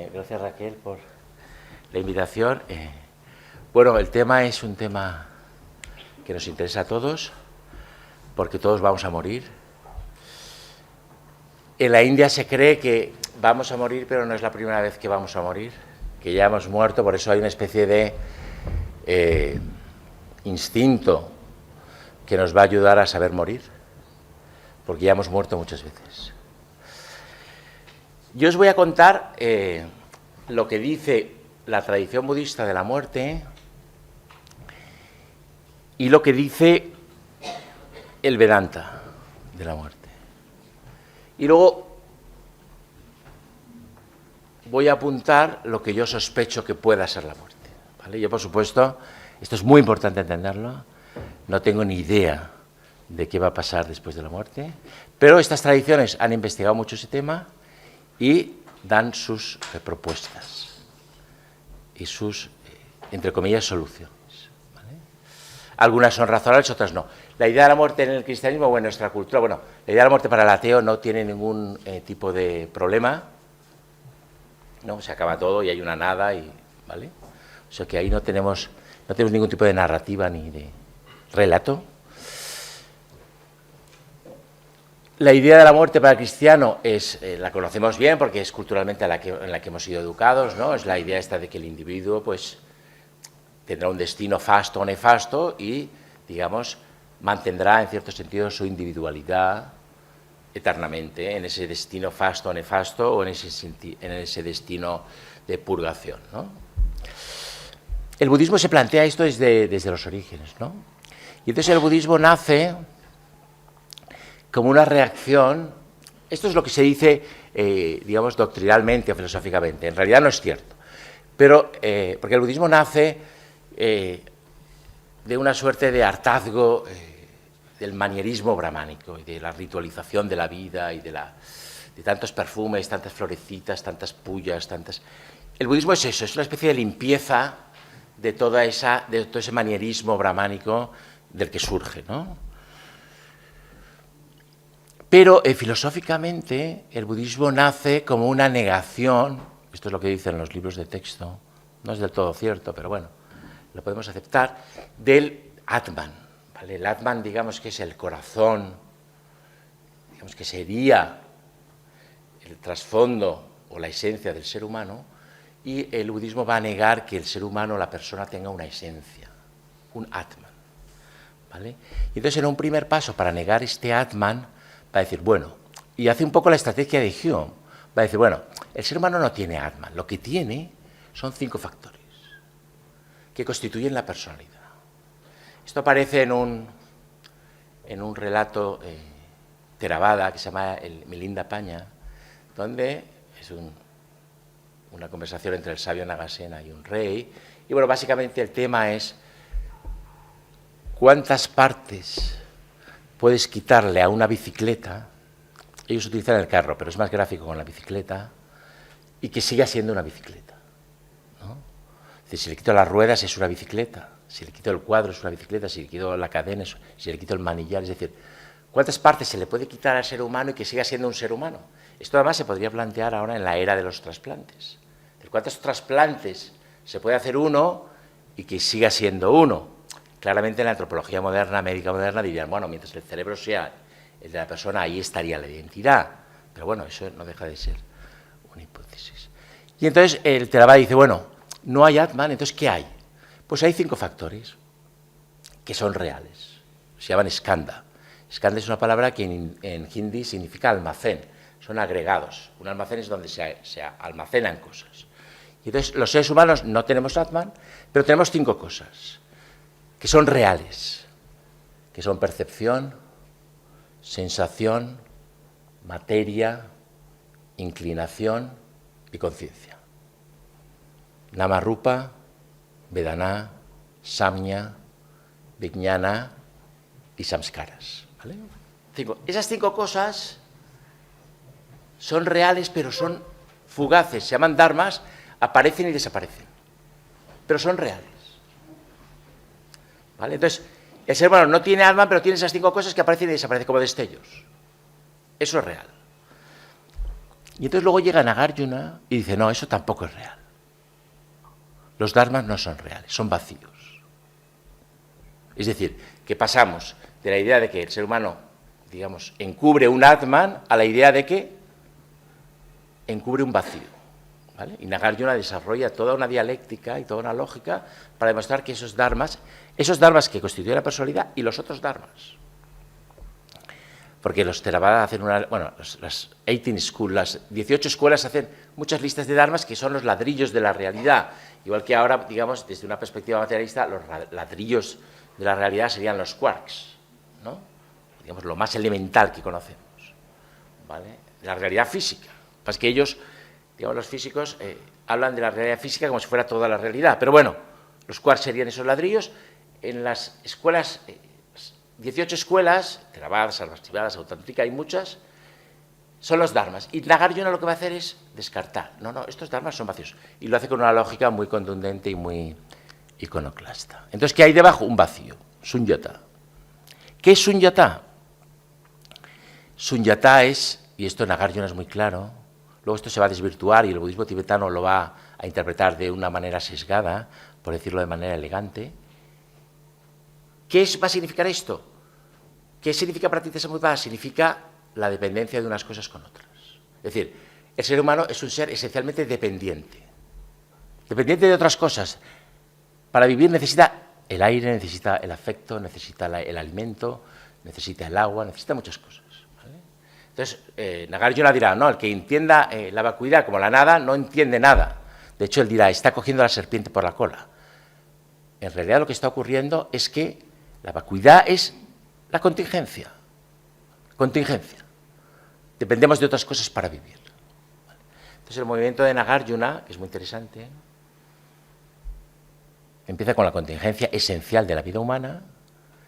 Gracias, Raquel, por la invitación. Bueno, el tema es un tema que nos interesa a todos, porque todos vamos a morir. En la India se cree que vamos a morir, pero no es la primera vez que vamos a morir, que ya hemos muerto, por eso hay una especie de instinto que nos va a ayudar a saber morir, porque ya hemos muerto muchas veces. Yo os voy a contar lo que dice la tradición budista de la muerte y lo que dice el Vedanta de la muerte. Y luego voy a apuntar lo que yo sospecho que pueda ser la muerte, ¿vale? Yo, por supuesto, esto es muy importante entenderlo, no tengo ni idea de qué va a pasar después de la muerte, pero estas tradiciones han investigado mucho ese tema y dan sus propuestas y sus, entre comillas, soluciones, ¿vale? Algunas son razonables, otras no. La idea de la muerte en el cristianismo o en nuestra cultura, bueno, la idea de la muerte para el ateo no tiene ningún tipo de problema, ¿no? Se acaba todo y hay una nada, ¿vale? O sea que ahí no tenemos ningún tipo de narrativa ni de relato. La idea de la muerte para el cristiano la conocemos bien porque es culturalmente en la que hemos sido educados, ¿no? Es la idea esta de que el individuo pues tendrá un destino fasto o nefasto y, digamos, mantendrá en cierto sentido su individualidad eternamente en ese destino fasto o nefasto o en ese destino de purgación, ¿no? El budismo se plantea esto desde los orígenes, ¿no? Y entonces el budismo nace como una reacción, esto es lo que se dice, digamos, doctrinalmente o filosóficamente, en realidad no es cierto, pero porque el budismo nace de una suerte de hartazgo del manierismo brahmánico y de la ritualización de la vida y de tantos perfumes, tantas florecitas, tantas pullas, El budismo es eso, es una especie de limpieza de todo ese manierismo brahmánico del que surge, ¿no? Pero filosóficamente el budismo nace como una negación, esto es lo que dicen los libros de texto, no es del todo cierto, pero bueno, lo podemos aceptar, del Atman, ¿vale? El Atman, digamos que es el corazón, digamos que sería el trasfondo o la esencia del ser humano, y el budismo va a negar que el ser humano, la persona, tenga una esencia, un Atman, ¿vale? Y entonces en un primer paso para negar este Atman, va a decir, bueno, y hace un poco la estrategia de Hume, va a decir, bueno, el ser humano no tiene Atman, lo que tiene son 5 factores que constituyen la personalidad. Esto aparece en un relato Theravada que se llama el Milinda Paña, donde es una conversación entre el sabio Nagasena y un rey, y bueno, básicamente el tema es cuántas partes puedes quitarle a una bicicleta, ellos utilizan el carro, pero es más gráfico con la bicicleta, y que siga siendo una bicicleta, ¿no? Es decir, si le quito las ruedas es una bicicleta, si le quito el cuadro es una bicicleta, si le quito la cadena, si le quito el manillar, es decir, ¿cuántas partes se le puede quitar al ser humano y que siga siendo un ser humano? Esto además se podría plantear ahora en la era de los trasplantes. ¿Cuántos trasplantes se puede hacer uno y que siga siendo uno? Claramente en la antropología moderna, médica moderna, dirían, bueno, mientras el cerebro sea el de la persona, ahí estaría la identidad. Pero bueno, eso no deja de ser una hipótesis. Y entonces el Theravada dice, bueno, no hay Atman, entonces ¿qué hay? Pues hay 5 factores que son reales. Se llaman skanda. Skanda es una palabra que en hindi significa almacén. Son agregados. Un almacén es donde se almacenan cosas. Y entonces los seres humanos no tenemos Atman, pero tenemos 5 cosas que son reales, que son percepción, sensación, materia, inclinación y conciencia. Namarupa, Vedana, Samña, Vijnana y Samskaras, ¿vale? Esas 5 cosas son reales, pero son fugaces, se llaman dharmas, aparecen y desaparecen, pero son reales, ¿vale? Entonces, el ser humano no tiene alma, pero tiene esas 5 cosas que aparecen y desaparecen como destellos. Eso es real. Y entonces luego llega Nagarjuna y dice, no, eso tampoco es real. Los dharmas no son reales, son vacíos. Es decir, que pasamos de la idea de que el ser humano, digamos, encubre un Atman a la idea de que encubre un vacío. ¿Vale? Y Nagarjuna desarrolla toda una dialéctica y toda una lógica para demostrar que esos dharmas que constituyen la personalidad y los otros dharmas. Porque los Theravada hacen las 18 schools, las 18 escuelas hacen muchas listas de dharmas que son los ladrillos de la realidad. Igual que ahora, digamos, desde una perspectiva materialista, los ladrillos de la realidad serían los quarks, ¿no? Digamos, lo más elemental que conocemos, ¿vale? La realidad física. Pues que ellos, digamos, los físicos hablan de la realidad física como si fuera toda la realidad. Pero bueno, los quarks serían esos ladrillos. En las escuelas, 18 escuelas, Theravada, Sarvastivada, Sautrantika, hay muchas, son los dharmas. Y Nagarjuna lo que va a hacer es descartar. No, estos dharmas son vacíos. Y lo hace con una lógica muy contundente y muy iconoclasta. Entonces, ¿qué hay debajo? Un vacío, Sunyata. ¿Qué es Sunyata? Sunyata es, y esto en Nagarjuna es muy claro, luego esto se va a desvirtuar y el budismo tibetano lo va a interpretar de una manera sesgada, por decirlo de manera elegante. ¿Qué va a significar esto? ¿Qué significa Pratitya-samutpada? Significa la dependencia de unas cosas con otras. Es decir, el ser humano es un ser esencialmente dependiente. Dependiente de otras cosas. Para vivir necesita el aire, necesita el afecto, necesita el alimento, necesita el agua, necesita muchas cosas. ¿Vale? Entonces, Nagarjuna dirá, no, el que entienda la vacuidad como la nada, no entiende nada. De hecho, él dirá, está cogiendo a la serpiente por la cola. En realidad lo que está ocurriendo es que la vacuidad es la contingencia. Contingencia. Dependemos de otras cosas para vivir. Entonces el movimiento de Nagarjuna, que es muy interesante, empieza con la contingencia esencial de la vida humana.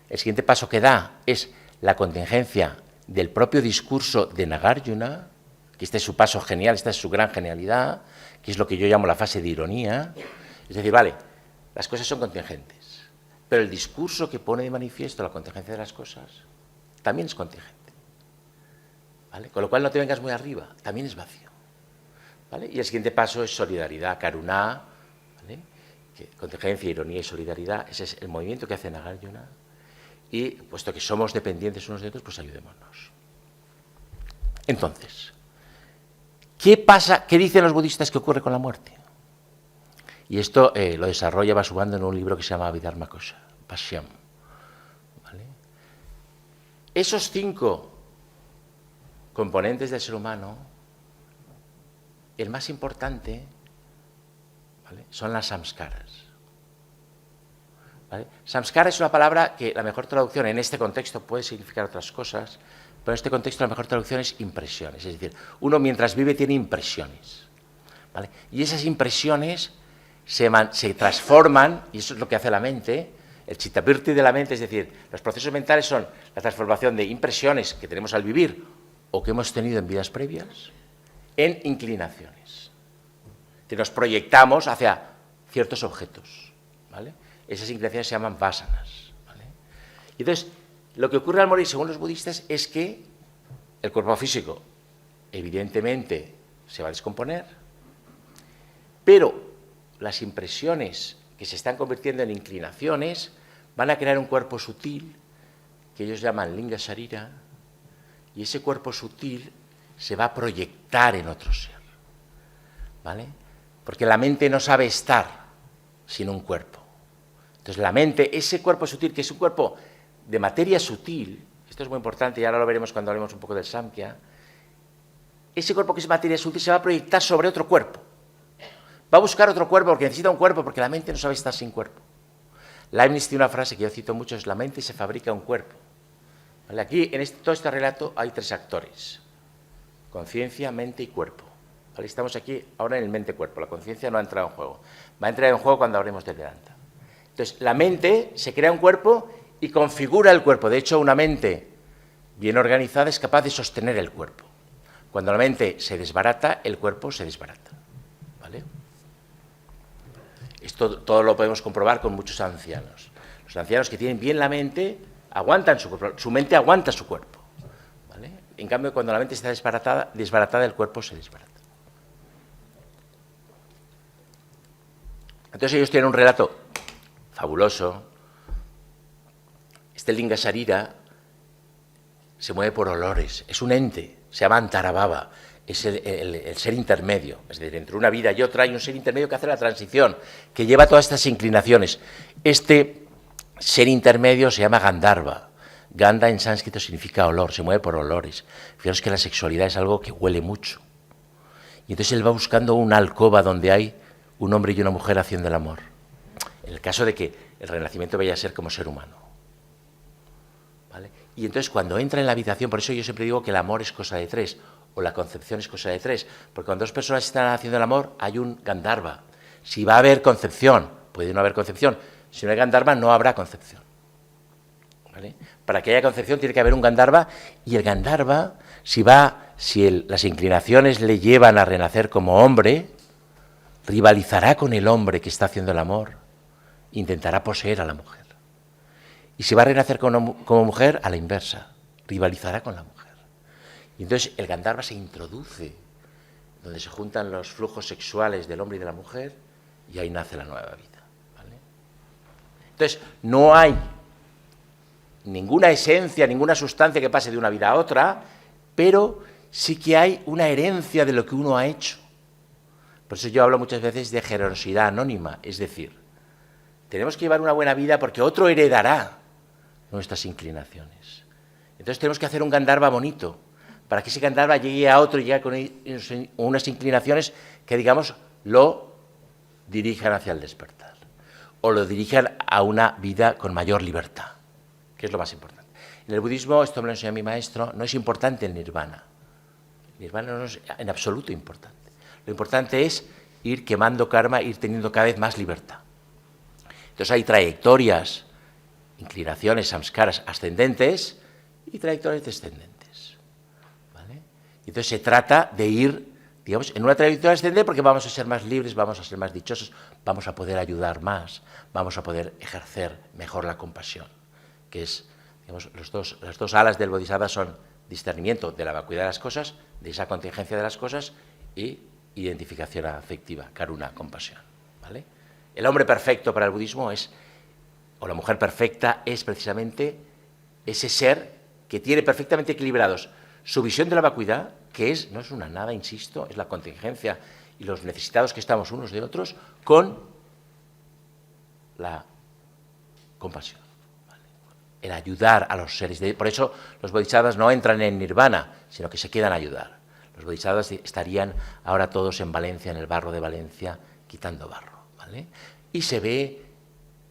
El siguiente paso que da es la contingencia del propio discurso de Nagarjuna, que este es su paso genial, esta es su gran genialidad, que es lo que yo llamo la fase de ironía. Es decir, vale, las cosas son contingentes. Pero el discurso que pone de manifiesto la contingencia de las cosas también es contingente. ¿Vale? Con lo cual no te vengas muy arriba, también es vacío. ¿Vale? Y el siguiente paso es solidaridad, karuna, ¿vale? Contingencia, ironía y solidaridad. Ese es el movimiento que hace Nagarjuna. Y puesto que somos dependientes unos de otros, pues ayudémonos. Entonces, ¿qué pasa? ¿Qué dicen los budistas que ocurre con la muerte? Y esto lo desarrolla Vasubandhu en un libro que se llama Abhidharma Kosha, Pashyam. ¿Vale? Esos 5 componentes del ser humano, el más importante, ¿vale?, son las samskaras. ¿Vale? Samskara es una palabra que la mejor traducción en este contexto puede significar otras cosas, pero en este contexto la mejor traducción es impresiones. Es decir, uno mientras vive tiene impresiones. ¿Vale? Y esas impresiones se transforman, y eso es lo que hace la mente, el chittavirti de la mente, es decir, los procesos mentales son la transformación de impresiones que tenemos al vivir o que hemos tenido en vidas previas en inclinaciones. Que nos proyectamos hacia ciertos objetos. ¿Vale? Esas inclinaciones se llaman vasanas. ¿Vale? Y entonces, lo que ocurre al morir, según los budistas, es que el cuerpo físico, evidentemente, se va a descomponer, pero las impresiones que se están convirtiendo en inclinaciones van a crear un cuerpo sutil que ellos llaman linga sharira, y ese cuerpo sutil se va a proyectar en otro ser. ¿Vale? Porque la mente no sabe estar sin un cuerpo. Entonces la mente, ese cuerpo sutil, que es un cuerpo de materia sutil, esto es muy importante y ahora lo veremos cuando hablemos un poco del Samkhya, ese cuerpo que es materia sutil se va a proyectar sobre otro cuerpo. Va a buscar otro cuerpo porque necesita un cuerpo, porque la mente no sabe estar sin cuerpo. Leibniz tiene una frase que yo cito mucho, es la mente se fabrica un cuerpo. ¿Vale? Aquí, en todo este relato, hay 3 actores. Conciencia, mente y cuerpo. ¿Vale? Estamos aquí ahora en el mente-cuerpo. La conciencia no ha entrado en juego. Va a entrar en juego cuando hablemos del Vedanta. Entonces, la mente se crea un cuerpo y configura el cuerpo. De hecho, una mente bien organizada es capaz de sostener el cuerpo. Cuando la mente se desbarata, el cuerpo se desbarata. ¿Vale? Esto todo lo podemos comprobar con muchos ancianos. Los ancianos que tienen bien la mente aguantan su cuerpo, su mente aguanta su cuerpo. ¿Vale? En cambio, cuando la mente está desbaratada, el cuerpo se desbarata. Entonces ellos tienen un relato fabuloso. Este Linga Sarira se mueve por olores, es un ente, se llama Antarabhava, es el ser intermedio, es decir, entre una vida y otra hay un ser intermedio que hace la transición, que lleva todas estas inclinaciones. Este ser intermedio se llama Gandharva. Gandha en sánscrito significa olor, se mueve por olores. Fijaos que la sexualidad es algo que huele mucho. Y entonces él va buscando una alcoba donde hay un hombre y una mujer haciendo el amor. En el caso de que el renacimiento vaya a ser como ser humano. ¿Vale? Y entonces cuando entra en la habitación, por eso yo siempre digo que el amor es cosa de tres, o la concepción es cosa de tres, porque cuando dos personas están haciendo el amor hay un Gandharva. Si va a haber concepción, puede no haber concepción. Si no hay Gandharva, no habrá concepción. ¿Vale? Para que haya concepción tiene que haber un Gandharva, y el Gandharva, si las inclinaciones le llevan a renacer como hombre, rivalizará con el hombre que está haciendo el amor, intentará poseer a la mujer. Y si va a renacer como mujer, a la inversa, rivalizará con la mujer. Y entonces el Gandharva se introduce donde se juntan los flujos sexuales del hombre y de la mujer, y ahí nace la nueva vida. ¿Vale? Entonces, no hay ninguna esencia, ninguna sustancia que pase de una vida a otra, pero sí que hay una herencia de lo que uno ha hecho. Por eso yo hablo muchas veces de generosidad anónima, es decir, tenemos que llevar una buena vida porque otro heredará nuestras inclinaciones. Entonces tenemos que hacer un Gandharva bonito, para que ese Gandharva llegue a otro y llegue con unas inclinaciones que, digamos, lo dirijan hacia el despertar, o lo dirijan a una vida con mayor libertad, que es lo más importante. En el budismo, esto me lo enseñó mi maestro, no es importante el nirvana. El nirvana no es en absoluto importante. Lo importante es ir quemando karma, ir teniendo cada vez más libertad. Entonces hay trayectorias, inclinaciones, samskaras ascendentes y trayectorias descendentes. ¿Vale? Y entonces se trata de ir, digamos, en una trayectoria ascendente porque vamos a ser más libres, vamos a ser más dichosos, vamos a poder ayudar más, vamos a poder ejercer mejor la compasión, que es, digamos, las dos alas del Bodhisattva son discernimiento de la vacuidad de las cosas, de esa contingencia de las cosas, y identificación afectiva, karuna, compasión. ¿Vale? El hombre perfecto para el budismo o la mujer perfecta es precisamente ese ser que tiene perfectamente equilibrados su visión de la vacuidad, que no es una nada, insisto, es la contingencia y los necesitados que estamos unos de otros, con la compasión. ¿Vale? El ayudar a los seres. Por eso los bodhisattvas no entran en nirvana, sino que se quedan a ayudar. Los bodhisattvas estarían ahora todos en Valencia, en el barro de Valencia, quitando barro. ¿Vale? Y se ve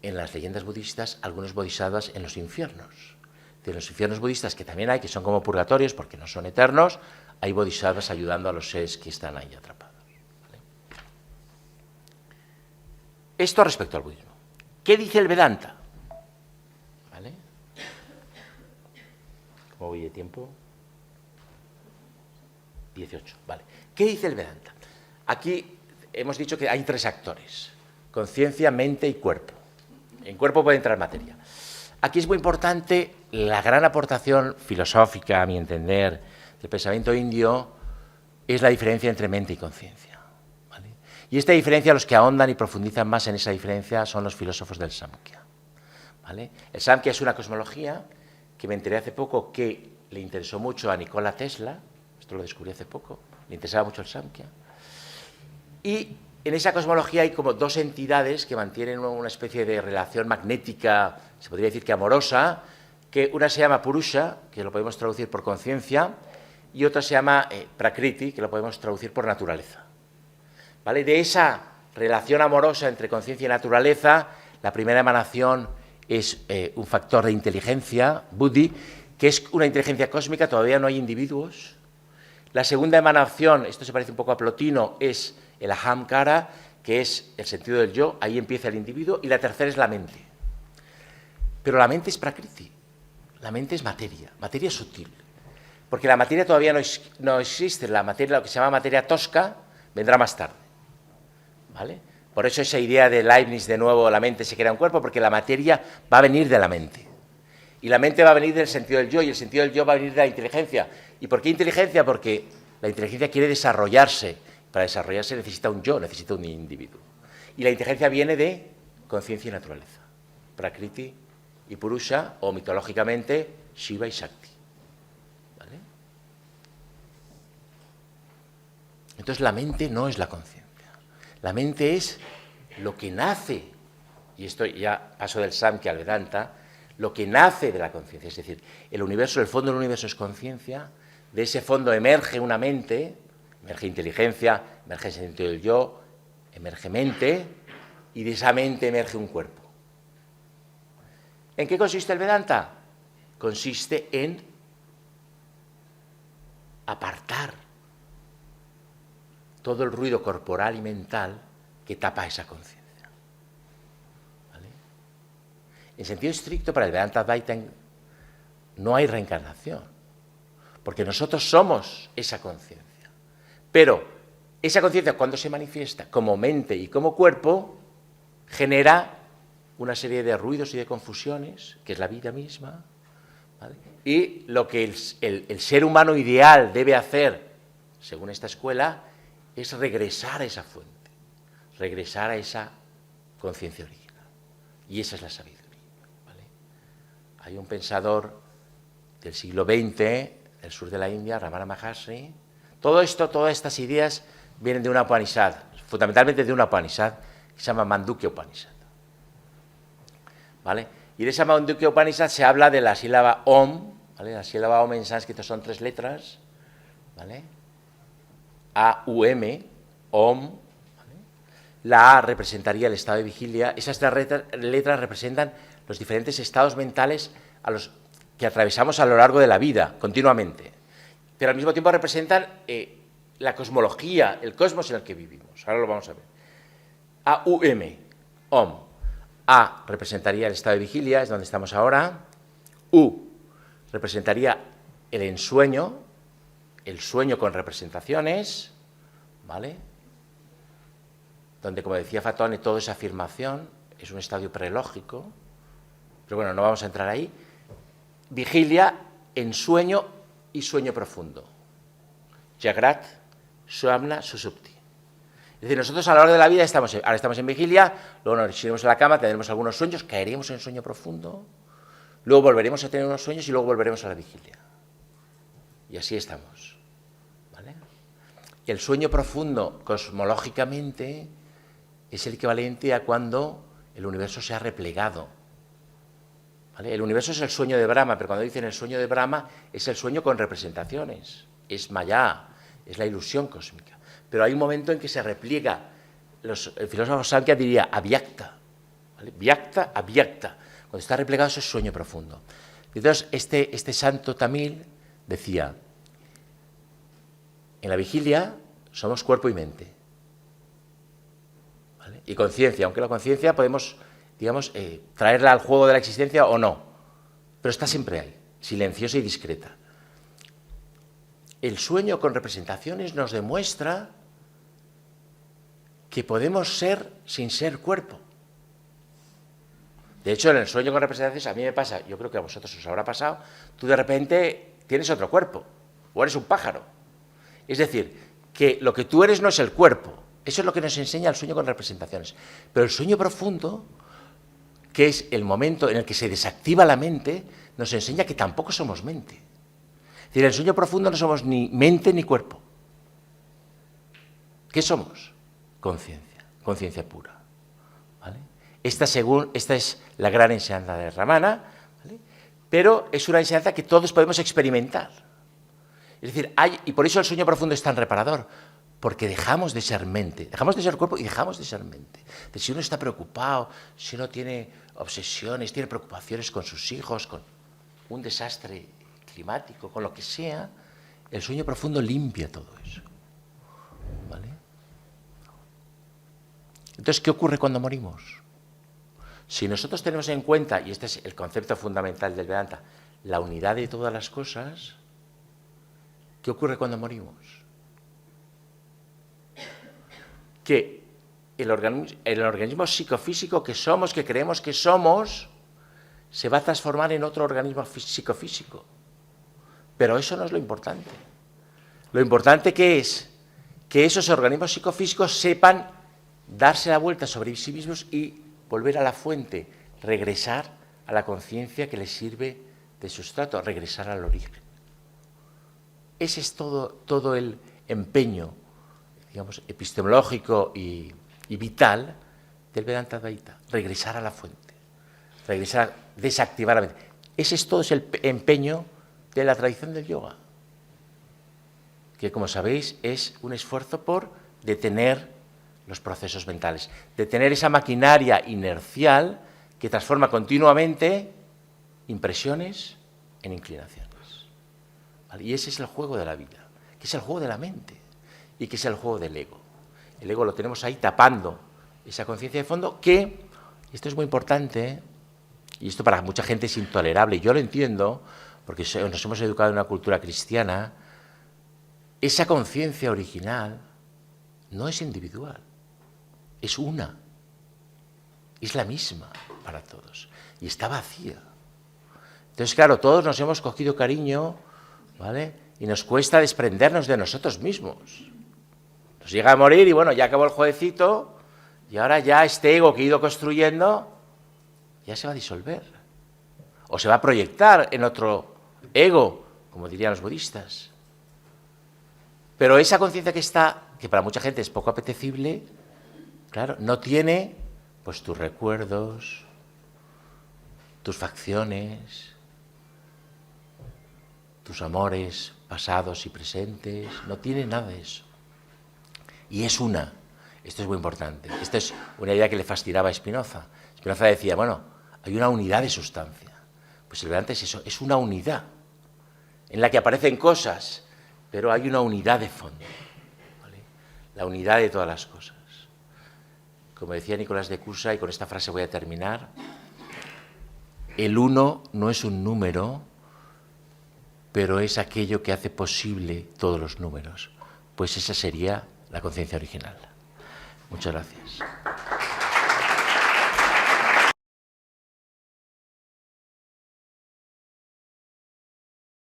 en las leyendas budistas algunos bodhisattvas en los infiernos. De los infiernos budistas, que también hay, que son como purgatorios porque no son eternos, hay bodhisattvas ayudando a los seres que están ahí atrapados. ¿Vale? Esto respecto al budismo. ¿Qué dice el Vedanta? ¿Vale? ¿Cómo voy de tiempo? 18, vale. ¿Qué dice el Vedanta? Aquí hemos dicho que hay tres actores: conciencia, mente y cuerpo. En cuerpo puede entrar materia. Aquí es muy importante la gran aportación filosófica, a mi entender, del pensamiento indio, es la diferencia entre mente y conciencia. ¿Vale? Y esta diferencia, los que ahondan y profundizan más en esa diferencia, son los filósofos del Samkhya. ¿Vale? El Samkhya es una cosmología que me enteré hace poco que le interesó mucho a Nikola Tesla. Esto lo descubrí hace poco, le interesaba mucho el Samkhya. Y en esa cosmología hay como dos entidades que mantienen una especie de relación magnética, se podría decir que amorosa, que una se llama Purusha, que lo podemos traducir por conciencia, y otra se llama Prakriti, que lo podemos traducir por naturaleza. ¿Vale? De esa relación amorosa entre conciencia y naturaleza, la primera emanación es un factor de inteligencia, Buddhi, que es una inteligencia cósmica, todavía no hay individuos. La segunda emanación, esto se parece un poco a Plotino, es el ahamkara, que es el sentido del yo, ahí empieza el individuo, y la tercera es la mente. Pero la mente es prakriti, la mente es materia sutil, porque la materia todavía no existe, la materia, lo que se llama materia tosca, vendrá más tarde. ¿Vale? Por eso esa idea de Leibniz, de nuevo, la mente se crea un cuerpo, porque la materia va a venir de la mente. Y la mente va a venir del sentido del yo, y el sentido del yo va a venir de la inteligencia. ¿Y por qué inteligencia? Porque la inteligencia quiere desarrollarse. Para desarrollarse necesita un yo, necesita un individuo. Y la inteligencia viene de conciencia y naturaleza. Prakriti y Purusha, o mitológicamente Shiva y Shakti. ¿Vale? Entonces la mente no es la conciencia. La mente es lo que nace, y esto ya paso del Samkhya al Vedanta, lo que nace de la conciencia. Es decir, el universo, el fondo del universo es conciencia, de ese fondo emerge una mente, emerge inteligencia, emerge el sentido del yo, emerge mente, y de esa mente emerge un cuerpo. ¿En qué consiste el Vedanta? Consiste en apartar todo el ruido corporal y mental que tapa esa conciencia. ¿Vale? En sentido estricto, para el Vedanta Advaita no hay reencarnación, porque nosotros somos esa conciencia. Pero esa conciencia, cuando se manifiesta como mente y como cuerpo, genera una serie de ruidos y de confusiones, que es la vida misma, ¿vale? Y lo que el ser humano ideal debe hacer, según esta escuela, es regresar a esa fuente, regresar a esa conciencia original. Y esa es la sabiduría. ¿Vale? Hay un pensador del siglo XX, del sur de la India, Ramana Maharshi. Todo esto, todas estas ideas vienen de una Upanishad, fundamentalmente de una Upanishad que se llama Mandukya Upanishad. ¿Vale? Y de esa Mandukya Upanishad se habla de la sílaba Om, ¿vale? La sílaba Om en sánscrito son 3 letras, ¿vale? A-U-M, Om, ¿vale? La A representaría el estado de vigilia. Esas 3 letras representan los diferentes estados mentales a los que atravesamos a lo largo de la vida, continuamente. Pero al mismo tiempo representan la cosmología, el cosmos en el que vivimos. Ahora lo vamos a ver. A-U-M, Om. A representaría el estado de vigilia, es donde estamos ahora. U representaría el ensueño, el sueño con representaciones, ¿vale? Donde, como decía Fatone, todo es afirmación, es un estadio prelógico, pero bueno, no vamos a entrar ahí. Vigilia, ensueño y sueño profundo. Jagrat, Swapna, Sushupti. Es decir, nosotros a lo largo de la vida ahora estamos en vigilia, luego nos iremos a la cama, tendremos algunos sueños, caeremos en sueño profundo, luego volveremos a tener unos sueños y luego volveremos a la vigilia. Y así estamos. ¿Vale? El sueño profundo, cosmológicamente, es el equivalente a cuando el universo se ha replegado. ¿Vale? El universo es el sueño de Brahma, pero cuando dicen el sueño de Brahma es el sueño con representaciones, es Maya, es la ilusión cósmica. Pero hay un momento en que se repliega, el filósofo Samkhya diría avyakta, ¿vale? Vyakta, avyakta. Cuando está replegado eso es sueño profundo. Entonces este santo tamil decía, en la vigilia somos cuerpo y mente, ¿vale? Y conciencia, aunque la conciencia podemos, digamos, traerla al juego de la existencia o no, pero está siempre ahí, silenciosa y discreta. El sueño con representaciones nos demuestra que podemos ser sin ser cuerpo. De hecho, en el sueño con representaciones, a mí me pasa, yo creo que a vosotros os habrá pasado, tú de repente tienes otro cuerpo, o eres un pájaro. Es decir, que lo que tú eres no es el cuerpo, eso es lo que nos enseña el sueño con representaciones. Pero el sueño profundo, que es el momento en el que se desactiva la mente, nos enseña que tampoco somos mente. Es decir, en el sueño profundo no somos ni mente ni cuerpo. ¿Qué somos? Conciencia, conciencia pura. ¿Vale? Esta es la gran enseñanza de Ramana, ¿vale? Pero es una enseñanza que todos podemos experimentar. Es decir, y por eso el sueño profundo es tan reparador, porque dejamos de ser mente, dejamos de ser cuerpo y dejamos de ser mente. Si uno está preocupado, si uno tiene obsesiones, tiene preocupaciones con sus hijos, con un desastre climático, con lo que sea, el sueño profundo limpia todo eso. ¿Vale? Entonces, ¿qué ocurre cuando morimos? Si nosotros tenemos en cuenta, y este es el concepto fundamental del Vedanta, la unidad de todas las cosas, ¿qué ocurre cuando morimos? Que el organismo psicofísico que somos, que creemos que somos, se va a transformar en otro organismo psicofísico. Pero eso no es lo importante. Lo importante que es que esos organismos psicofísicos sepan darse la vuelta sobre sí mismos y volver a la fuente, regresar a la conciencia que les sirve de sustrato, regresar al origen. Ese es todo el empeño, digamos, epistemológico y vital del Vedanta Advaita, regresar a la fuente, regresar a desactivar la mente. Ese es todo el empeño de la tradición del yoga, que como sabéis es un esfuerzo por detener los procesos mentales, detener esa maquinaria inercial que transforma continuamente impresiones en inclinaciones. ¿Vale? Y ese es el juego de la vida, que es el juego de la mente y que es el juego del ego. El ego lo tenemos ahí tapando esa conciencia de fondo que, esto es muy importante, y esto para mucha gente es intolerable, yo lo entiendo, porque nos hemos educado en una cultura cristiana, esa conciencia original no es individual, es una, es la misma para todos, y está vacía. Entonces, claro, todos nos hemos cogido cariño, ¿vale? Y nos cuesta desprendernos de nosotros mismos. Nos llega a morir y bueno, ya acabó el jueguecito, y ahora ya este ego que he ido construyendo ya se va a disolver. O se va a proyectar en otro ego, como dirían los budistas. Pero esa conciencia que está, que para mucha gente es poco apetecible, claro, no tiene pues tus recuerdos, tus facciones, tus amores pasados y presentes, no tiene nada de eso. Y es una, esto es muy importante, esta es una idea que le fascinaba a Spinoza. Spinoza decía, bueno, hay una unidad de sustancia. Pues el Vedanta es eso, es una unidad en la que aparecen cosas, pero hay una unidad de fondo, ¿vale? La unidad de todas las cosas. Como decía Nicolás de Cusa, y con esta frase voy a terminar, el uno no es un número, pero es aquello que hace posible todos los números. Pues esa sería la conciencia original. Muchas gracias.